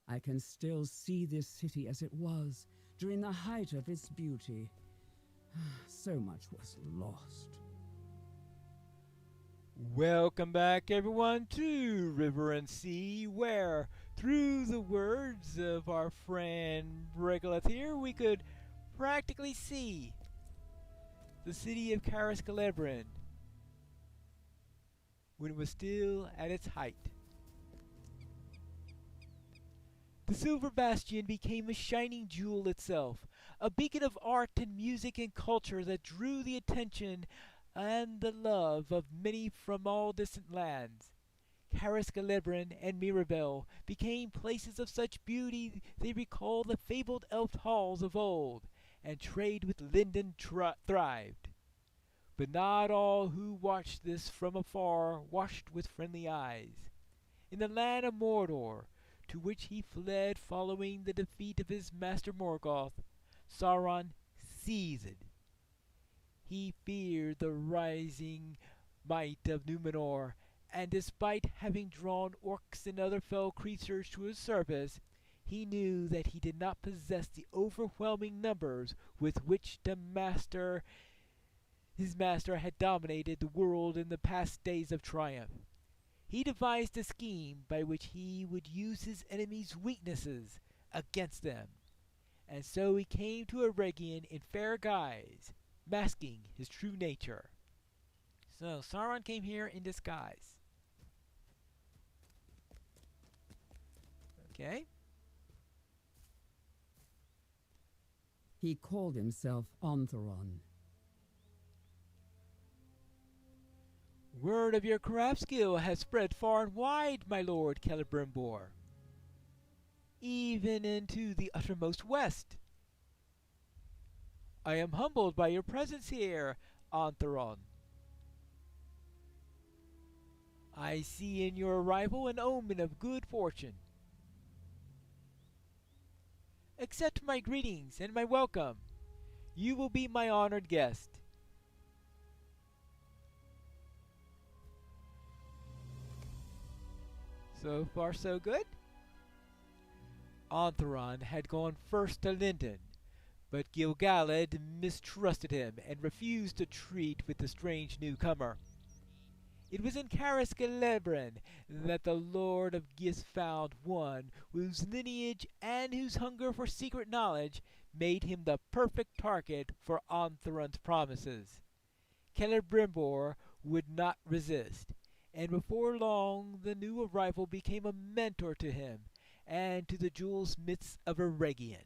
I can still see this city as it was during the height of its beauty. So much was lost. Welcome back, everyone, to River and Sea, where, through the words of our friend Regolith here, we could practically see the city of Cariscalebrin when it was still at its height. The Silver Bastion became a shining jewel itself, a beacon of art and music and culture that drew the attention and the love of many from all distant lands. Cariscalebrin and Mirabel became places of such beauty they recall the fabled elf halls of old, and trade with Linden thrived. But not all who watched this from afar watched with friendly eyes. In the land of Mordor, to which he fled following the defeat of his master Morgoth, Sauron seethed. He feared the rising might of Numenor, and despite having drawn orcs and other fell creatures to his service, he knew that he did not possess the overwhelming numbers with which his master had dominated the world in the past days of triumph. He devised a scheme by which he would use his enemies' weaknesses against them, and so he came to Eregion in fair guise, masking his true nature. So Sauron came here in disguise. Okay. He called himself Ontheron. Word of your craft skill has spread far and wide, my lord Celebrimbor, even into the uttermost west. I am humbled by your presence here, Ontheron. I see in your arrival an omen of good fortune. Accept my greetings and my welcome. You will be my honored guest. So far, so good. Ontheron had gone first to Linden, but Gil-galad mistrusted him and refused to treat with the strange newcomer. It was in Cariscalebrin that the Lord of Gis found one whose lineage and whose hunger for secret knowledge made him the perfect target for Ontheron's promises. Celebrimbor would not resist, and before long the new arrival became a mentor to him and to the jewel-smiths of Eregion.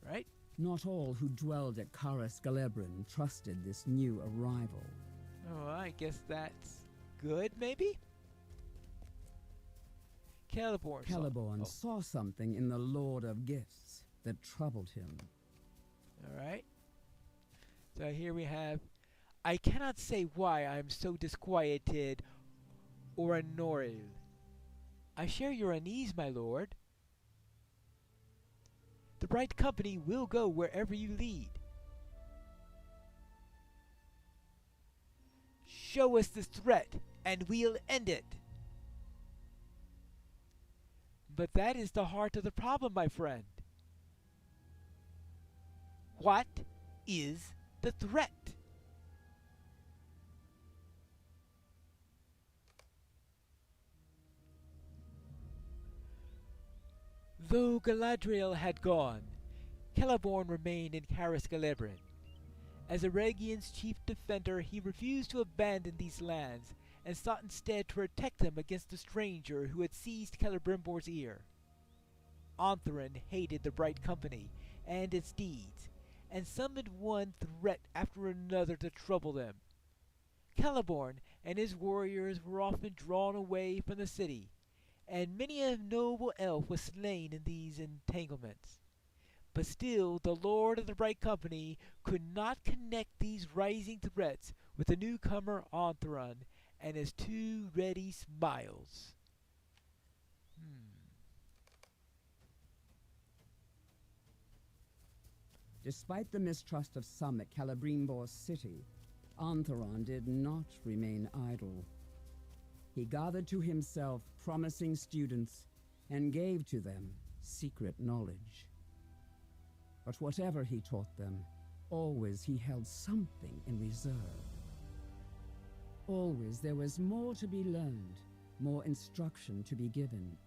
Right? Not all who dwelled at Cariscalebrin trusted this new arrival. Oh, I guess that's good, maybe? Celeborn saw something in the Lord of Gifts that troubled him. Alright. So here we have, I cannot say why I am so disquieted or annoyed. I share your unease, my lord. The right company will go wherever you lead. Show us this threat, and we'll end it. But that is the heart of the problem, my friend. What is the threat? Though Galadriel had gone, Celeborn remained in Cariscalebrin. As Eregion's chief defender, he refused to abandon these lands, and sought instead to protect them against the stranger who had seized Celebrimbor's ear. Ontheron hated the Bright Company and its deeds, and summoned one threat after another to trouble them. Celeborn and his warriors were often drawn away from the city, and many a noble elf was slain in these entanglements. But still the Lord of the Bright Company could not connect these rising threats with the newcomer Ontheron and his two ready smiles. Despite the mistrust of some at Celebrimbor's city, Ontheron did not remain idle. He gathered to himself promising students and gave to them secret knowledge. But whatever he taught them, always he held something in reserve. Always there was more to be learned, more instruction to be given.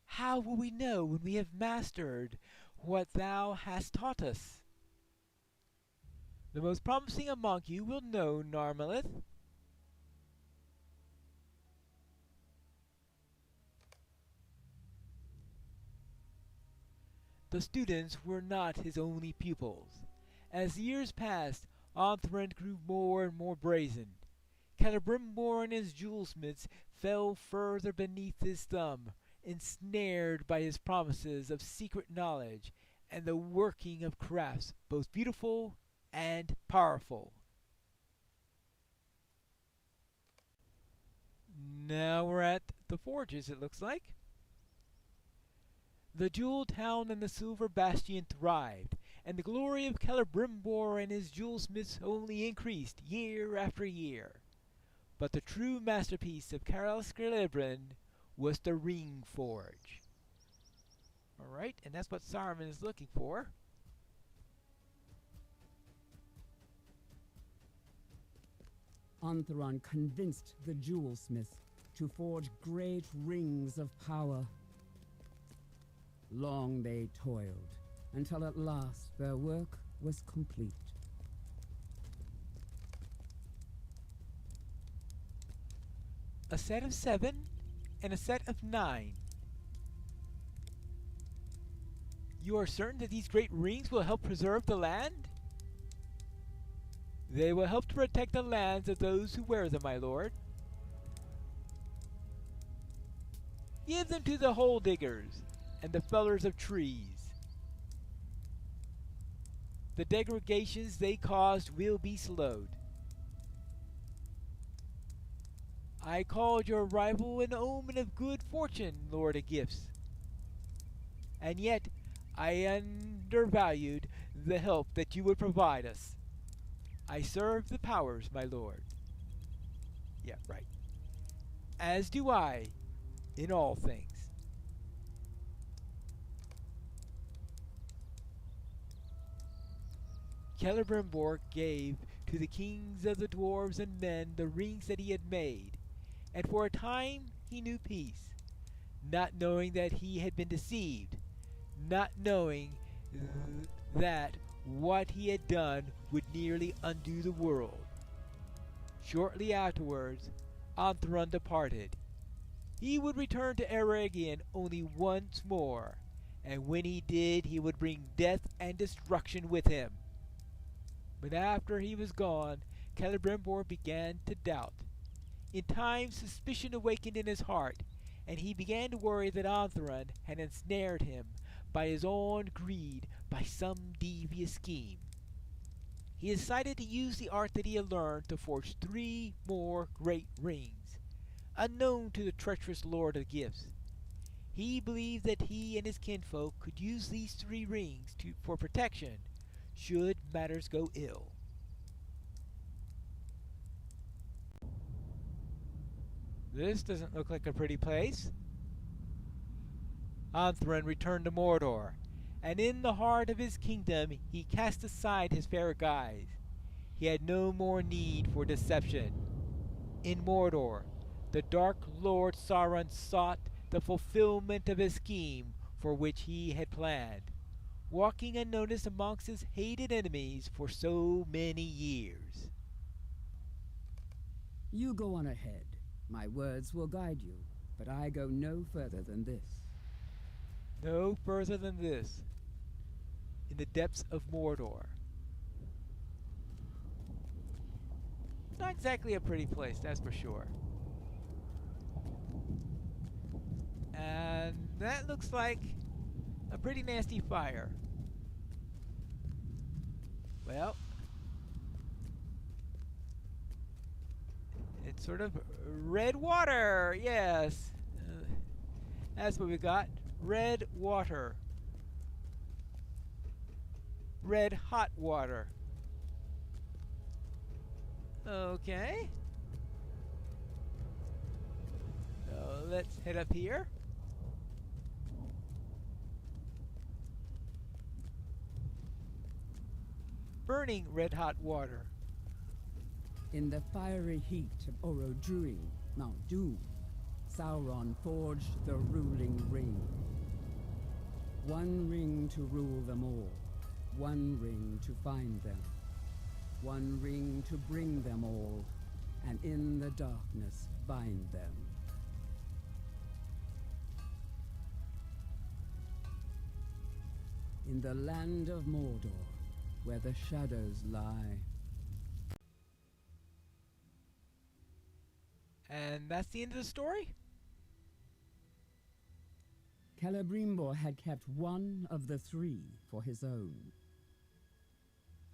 How will we know when we have mastered what thou hast taught us? The most promising among you will know, Narmalith. The students were not his only pupils. As years passed, Onthrend grew more and more brazen. Celebrimbor and his jewelsmiths fell further beneath his thumb, ensnared by his promises of secret knowledge and the working of crafts both beautiful and powerful. Now we're at the forges, it looks like. The jewel town and the silver bastion thrived, and the glory of Celebrimbor and his jewelsmiths only increased year after year. But the true masterpiece of Karel Skelebrand was the ring forge. Alright, and that's what Saruman is looking for. Antheron convinced the jewelsmith to forge great rings of power. Long they toiled, until at last their work was complete. A set of 7 and a set of 9. You are certain that these great rings will help preserve the land? They will help to protect the lands of those who wear them, my lord. Give them to the hole diggers and the fellers of trees. The degradations they caused will be slowed. I called your arrival an omen of good fortune, Lord of Gifts. And yet, I undervalued the help that you would provide us. I serve the powers, my lord. Yeah, right. As do I, in all things. Celebrimbor gave to the kings of the dwarves and men the rings that he had made, and for a time he knew peace, not knowing that he had been deceived, not knowing that what he had done would nearly undo the world. Shortly afterwards, Anthron departed. He would return to Eregion only once more, and when he did, he would bring death and destruction with him. But after he was gone, Celebrimbor began to doubt. In time, suspicion awakened in his heart, and he began to worry that Anthron had ensnared him by his own greed, by some devious scheme. He decided to use the art that he had learned to forge 3 more great rings, unknown to the treacherous Lord of Gifts. He believed that he and his kinfolk could use these 3 rings for protection, should matters go ill. This doesn't look like a pretty place. Anthron returned to Mordor, and in the heart of his kingdom he cast aside his fair guise. He had no more need for deception. In Mordor, the Dark Lord Sauron sought the fulfillment of his scheme for which he had planned, walking unnoticed amongst his hated enemies for so many years. You go on ahead. My words will guide you, but I go no further than this. No further than this, in the depths of Mordor. It's not exactly a pretty place, that's for sure. And that looks like a pretty nasty fire. Well, it's sort of red water, yes. That's what we got. Red water. red hot water. Okay. So let's head up here. Burning red hot water. In the fiery heat of Orodruin, Mount Doom, Sauron forged the ruling ring. One ring to rule them all, one ring to find them, one ring to bring them all, and in the darkness bind them. In the land of Mordor, where the shadows lie. And that's the end of the story? Celebrimbor had kept one of the three for his own.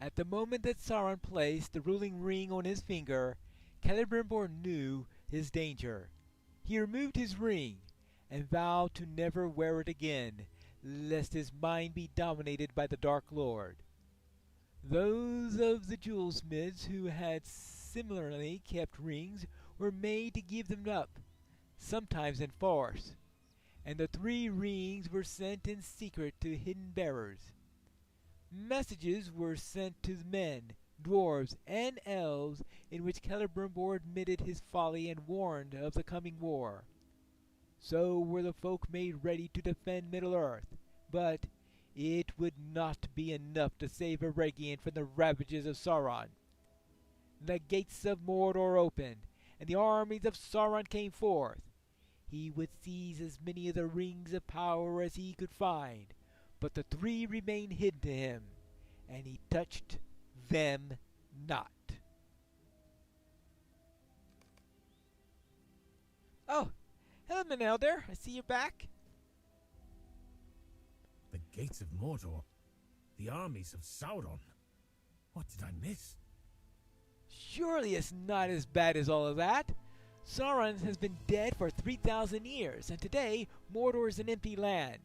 At the moment that Sauron placed the ruling ring on his finger, Celebrimbor knew his danger. He removed his ring and vowed to never wear it again, lest his mind be dominated by the Dark Lord. Those of the jewelsmiths who had similarly kept rings were made to give them up, sometimes in force, and the 3 rings were sent in secret to hidden bearers. Messages were sent to men, dwarves, and elves in which Celebrimbor admitted his folly and warned of the coming war. So were the folk made ready to defend Middle-earth, but it would not be enough to save Eregion from the ravages of Sauron. The gates of Mordor opened, and the armies of Sauron came forth. He would seize as many of the rings of power as he could find, but the 3 remained hidden to him, and he touched them not. Oh, hello, Menelder. I see you're back. The gates of Mordor? The armies of Sauron? What did I miss? Surely it's not as bad as all of that. Sauron has been dead for 3,000 years, and today Mordor is an empty land.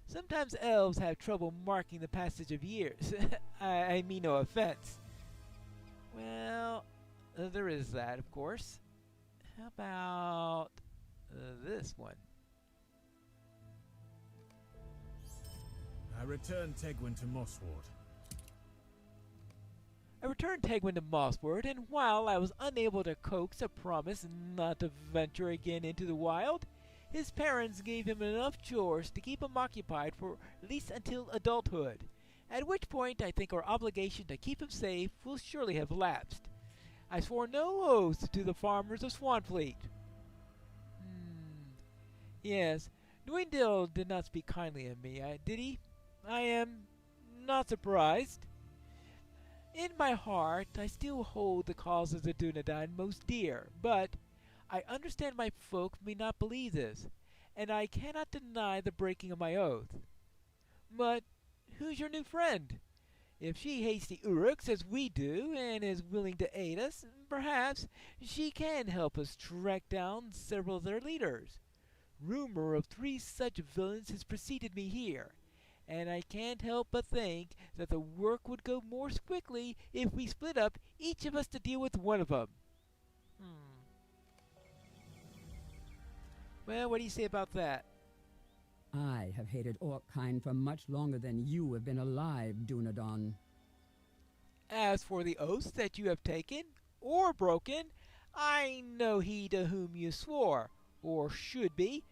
Sometimes elves have trouble marking the passage of years. I mean no offense. Well, there is that, of course. How about this one? I returned Tegwin to Mossward. I returned Tegwin to Mossward, and while I was unable to coax a promise not to venture again into the wild, his parents gave him enough chores to keep him occupied for at least until adulthood, at which point I think our obligation to keep him safe will surely have lapsed. I swore no oaths to the farmers of Swanfleet. Yes, Dwayndil did not speak kindly of me, did he? I am not surprised. In my heart, I still hold the cause of the Dunedain most dear, but I understand my folk may not believe this, and I cannot deny the breaking of my oath. But who's your new friend? If she hates the Uruks as we do, and is willing to aid us, perhaps she can help us track down several of their leaders. Rumor of 3 such villains has preceded me here, and I can't help but think that the work would go more quickly if we split up, each of us to deal with one of them. Well, what do you say about that? I have hated Orkkind for much longer than you have been alive, Dunedain. As for the oaths that you have taken, or broken, I know he to whom you swore, or should be.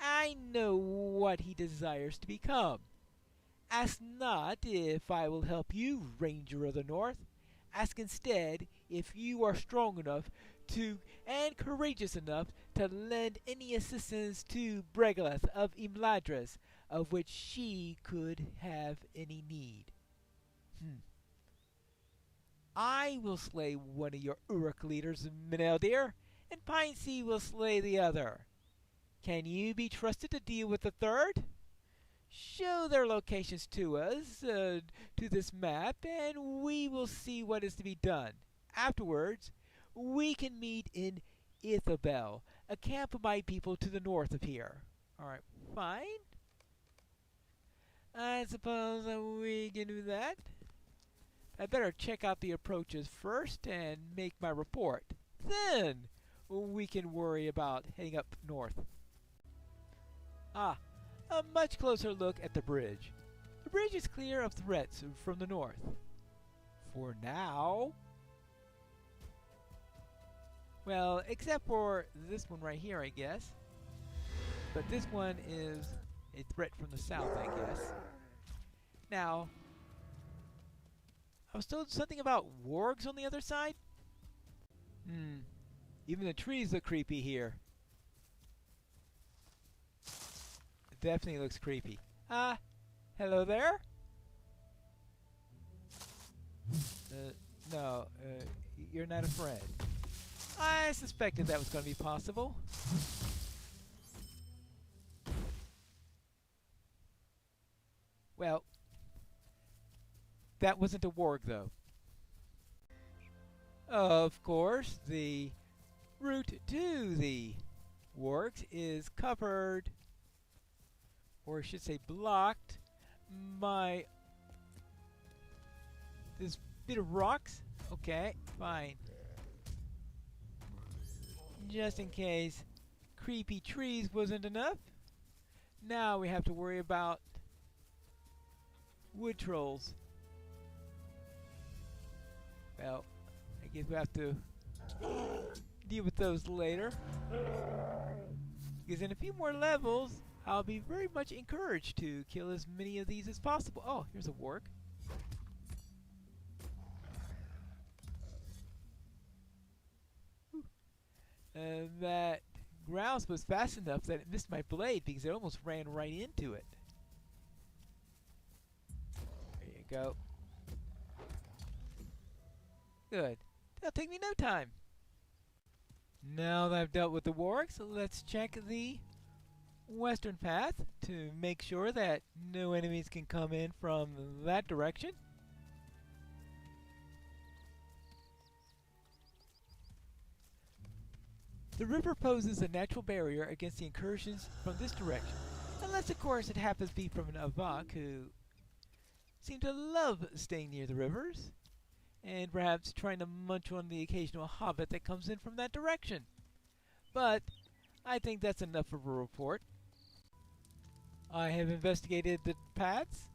I know what he desires to become. Ask not if I will help you, Ranger of the North. Ask instead if you are strong enough to, and courageous enough to lend any assistance to Bregalith of Imladris, of which she could have any need. I will slay one of your Uruk leaders, Meneldir, and Pinesea will slay the other. Can you be trusted to deal with the third? Show their locations to us, to this map, and we will see what is to be done. Afterwards, we can meet in Ithobel, a camp of my people to the north of here. Alright, fine. I suppose we can do that. I better check out the approaches first and make my report. Then we can worry about heading up north. Ah, a much closer look at the bridge. The bridge is clear of threats from the north. For now. Well, except for this one right here, I guess. But this one is a threat from the south, I guess. Now, I was told something about wargs on the other side? Even the trees look creepy here. It definitely looks creepy. Hello there? No, you're not a friend. I suspected that was going to be possible. Well, that wasn't a warg, though. Of course, the route to the wargs is covered, or I should say blocked, by this bit of rocks. Okay, fine. Just in case creepy trees wasn't enough, now we have to worry about wood trolls. Well, I guess we have to deal with those later. Because in a few more levels, I'll be very much encouraged to kill as many of these as possible. Oh, here's a warg. That grouse was fast enough that it missed my blade because it almost ran right into it. There you go. Good. That'll take me no time. Now that I've dealt with the wargs, let's check the western path to make sure that no enemies can come in from that direction. The river poses a natural barrier against the incursions from this direction, unless of course it happens to be from an Avak who seem to love staying near the rivers, and perhaps trying to munch on the occasional hobbit that comes in from that direction. But I think that's enough of a report. I have investigated the paths.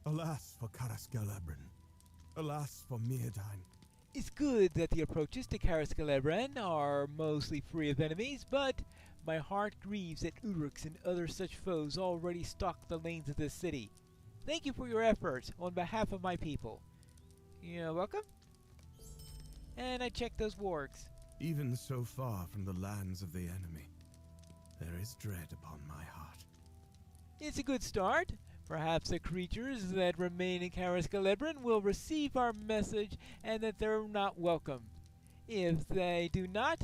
Alas for Carasgalabrin. Alas for Mirdain. It's good that the approaches to Carasgalabran are mostly free of enemies, but my heart grieves that Uruks and other such foes already stalk the lanes of this city. Thank you for your efforts on behalf of my people. You're welcome. And I checked those wargs. Even so far from the lands of the enemy, there is dread upon my heart. It's a good start. Perhaps the creatures that remain in Carasgalabran will receive our message and that they're not welcome. If they do not,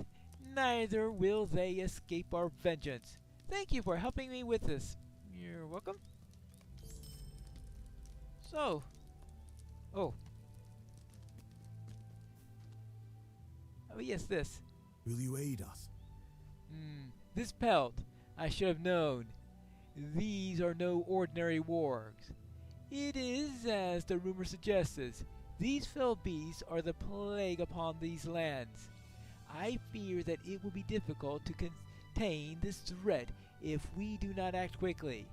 neither will they escape our vengeance. Thank you for helping me with this. You're welcome. So, oh yes, this. Will you aid us? This pelt, I should have known. These are no ordinary wargs. It is, as the rumor suggests, these fell beasts are the plague upon these lands. I fear that it will be difficult to contain this threat if we do not act quickly.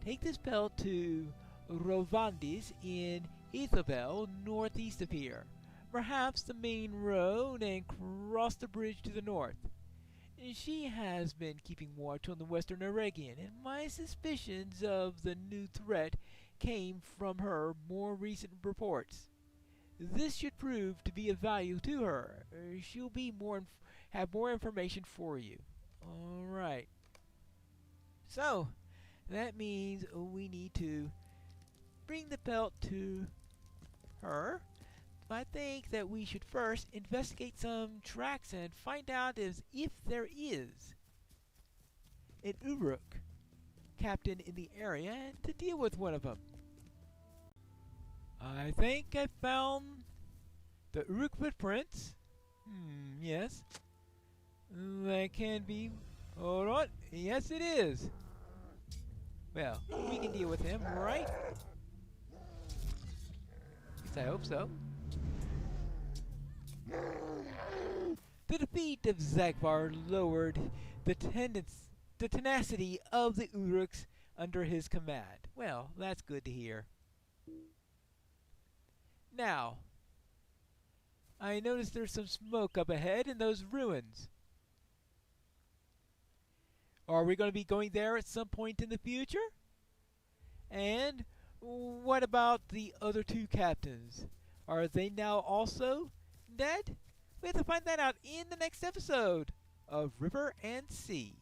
Take this pelt to Rovandis in Ethelbel, northeast of here, perhaps the main road, and cross the bridge to the north. She has been keeping watch on the western Eregion, and my suspicions of the new threat came from her more recent reports. This should prove to be of value to her. She'll be have more information for you. All right. So, that means we need to bring the pelt to her. I think that we should first investigate some tracks and find out if there is an Uruk captain in the area and to deal with one of them. I think I found the Uruk footprints. Yes. That can be... Hold on. Yes, it is. Well, we can deal with him, right? At least I hope so. The defeat of Zagvar lowered the tenacity of the Uruks under his command. Well, that's good to hear. Now, I notice there's some smoke up ahead in those ruins. Are we going to be going there at some point in the future? And what about the other two captains? Are they now also dead? We have to find that out in the next episode of River and Sea.